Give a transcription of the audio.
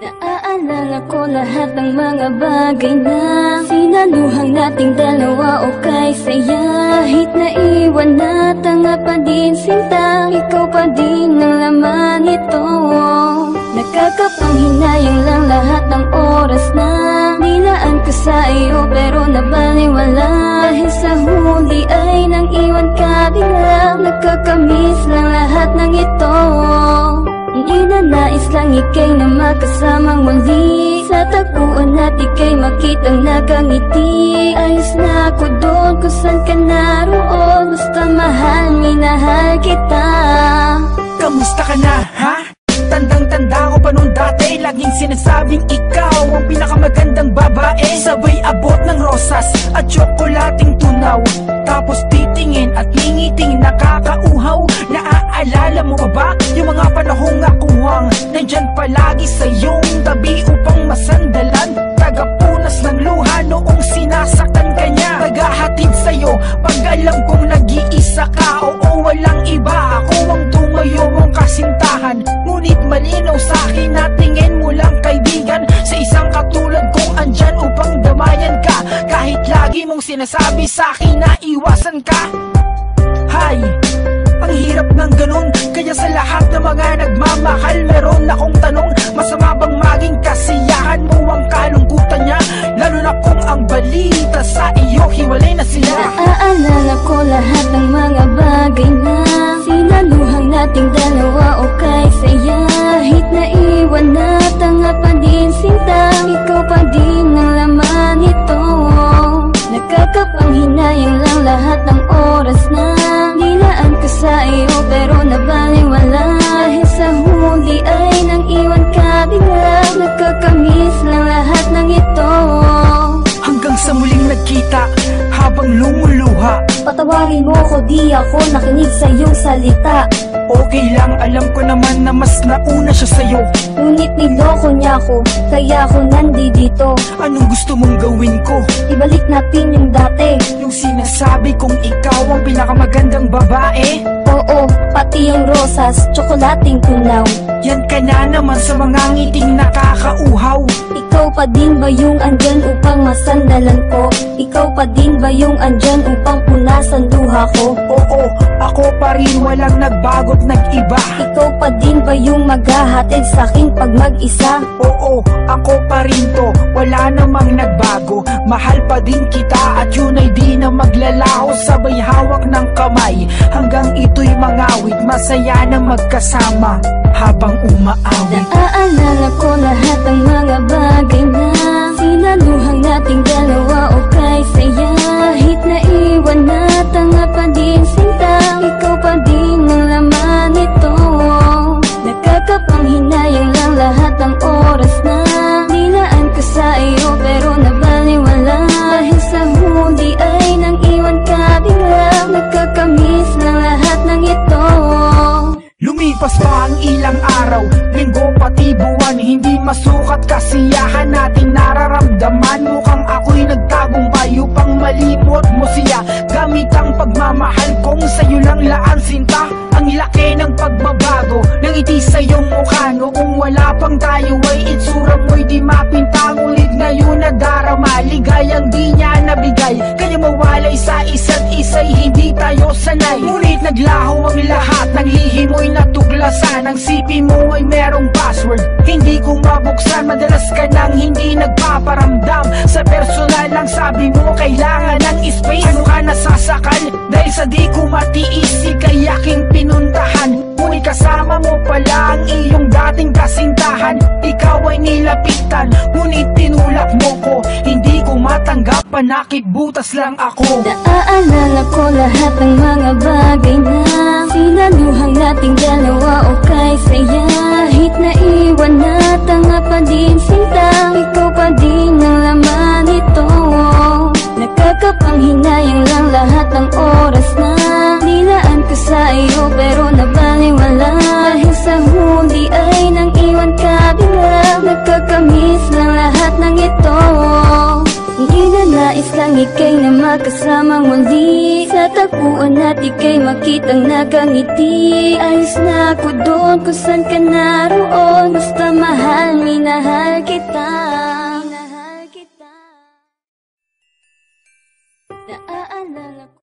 Naaalala ko lahat ng mga bagay na sinaluhang nating dalawa o kay saya. Kahit naiwan na tanga pa din sinta, ikaw pa din ang laman ito. Nakakapanghinayang lang lahat ng oras na nilaan ko sa iyo, pero nabaliwala dahil sa huli ay nang iwan ka bigla. Nakakamiss lang lahat ng ito. Hindi na nais lang ikay na makasamang muli sa tagpuan at ikay makitang nakangiti. Ayos na ako doon kung saan ka naroon, basta mahal, minahal kita. Kamusta ka na, ha? Tandang-tanda ko pa nung dati, laging sinasabing ikaw ang pinakamagandang babae. Sabay abot ng rosas at tsokolating tunaw, tapos titingin at ngingiting nakakauhaw. Naaalala mo pa ba yung mga panahong akuwang nandyan palagi sa iyong tabi upang masandalan? Tagapunas ng luha noong sinasaktan ka niya, tagahatid sa'yo pag alam kong nag-iisa ka. Oo, walang iba, ako ang tumayo mong kasintahan. Ngunit malinaw sa'kin na tingin mo lang kaibigan sa isang katulad kong andyan upang damayan ka. Kahit lagi mong sinasabi sa'kin na iwasan ka. Hay, ang hirap ng ganun, kaya sa lahat ng mga nagmamahal meron akong tanong. Masama bang maging kasiyahan mo ang kalungkutan niya? Lalo na kung ang balita sa iyo hiwalay na sila. Naaalala ko lahat ng mga bagay na sinaluhang nating dalawa o kay saya. Kahit naiwan na tanga pa din sinta, ikaw pa din ang laman ito. Nakakapanghinayang lang lahat ng oras na nilaan ko sa iyo, pero nabaliwala dahil sa huli ay nang iwan ka bigla. Nakakamiss lang lahat ng ito. Hanggang sa muling nagkita habang lumuluha, Patawarin mo ko, di ako nakinig sa iyong salita. okay lang, alam ko naman na mas nauna siya sa'yo. Ngunit niloko niya ako, kaya ako nandito. Anong gusto mong gawin ko? Ibalik natin yung dati. Yung sinasabi kong ikaw ang pinakamagandang babae? Oo, pati yung rosas, tsokolating tunaw. Yan ka na naman sa mga ngiting nakakauhaw. Ikaw pa din ba yung andyan upang masandalan ko? Ikaw pa din ba yung andyan upang punasan luha ko? Oo, ako pa rin, walang nagbago't nag-iba. Ikaw pa din ba yung maghahatid sa'kin pag mag-isa? Oo, ako pa rin to, wala namang nagbago. Mahal pa din kita at yun ay di na maglalaho. Sabay hawak ng kamay hanggang ito'y mangawit, masaya na magkasama habang umaawit. Naaalala ko lahat ng mga bagay na sinaluhang nating dalawa o kay saya. Kahit naiwan na tanga pa din sinta, ikaw pa din ang laman ito. Nakakapanghinayang lang lahat ng oras na nilaan ko sa iyo, pero nabaliwala dahil sa huli ay nang iwan ka bigla. Nakakamiss lang lahat ng ito. Lumipas pa ang ilang araw, linggo pati buwan, hindi masukat kasiyahan natin nararamdaman. Mukhang ako'y nagtagumpay upang malimot mo siya, gamit ang pagmamahal kong sa'yo lang laan sinta. Ang laki ng pagbabago ng ngiti sa iyong mukha, noong wala pang tayo ay itsura mo'y di mapinta. Ngunit ngayon nadarama, ligayang di niya nabigay, kaya mawalay sa isa't isa'y hindi tayo sanay. Ngunit naglaho ang lahat ng lihim mo'y natuklasan. Ang sipi mo ay merong password, hindi ko mabuksan. Madalas ka nang hindi nagpaparamdam, sa personal lang sabi mo kailangan ng space. Ano ka nasasakal dahil sa di ko matiis, ika'y aking pinuntahan. Ngunit kasama mo pala ang iyong dating kasintahan. Ikaw ay nilapitan, ngunit tinulak mo ko. Hindi ko matanggap, panakit butas lang ako. Naaalala ko lahat ng mga bagay na sinaluhang nating dalawa o kay saya. Kahit naiwan na tanga pa din sinta, ikaw pa din ang laman ito. Nakakapanghinayang lang lahat ng oras na nilaan ko sa iyo, pero nabaliwala dahil sa huli ay nang iwan ka bigla. Nakakamiss lang lahat ng ito. Hindi na nais lang ikay na makasamang muli sa tagpuan at ikay makitang nakangiti. Ayos na ako doon kung saan ka naroon, basta mahal, minahal naaalala ko.